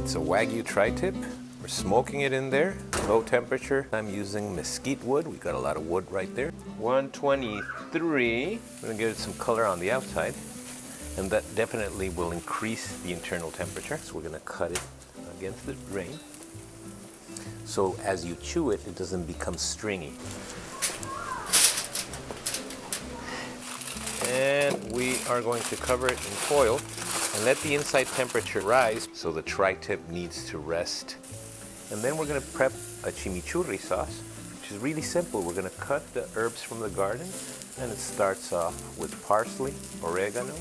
It's a Wagyu tri-tip. We're smoking it in there, low temperature. I'm using mesquite wood. We got a lot of wood right there. 123. We're gonna give it some color on the outside, and that definitely will increase the internal temperature. So we're gonna cut it against the grain. So as you chew it, it doesn't become stringy. And we are going to cover it in foil and let the inside temperature rise, so the tri-tip needs to rest. And then we're gonna prep a chimichurri sauce, which is really simple. We're gonna cut the herbs from the garden, and it starts off with parsley, oregano.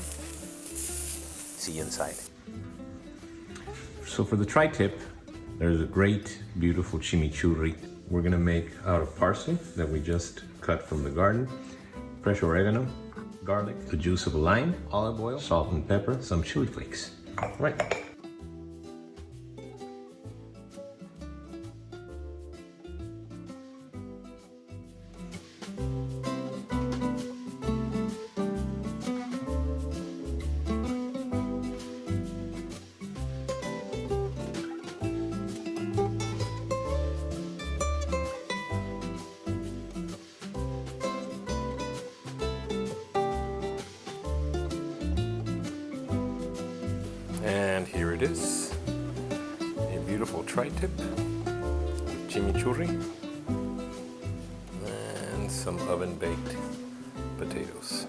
See inside. So for the tri-tip, there's a great, beautiful chimichurri we're gonna make out of parsley that we just cut from the garden, fresh oregano, garlic, the juice of a lime, olive oil, salt and pepper, some chili flakes. All right. And here it is, a beautiful tri-tip, chimichurri, and some oven-baked potatoes.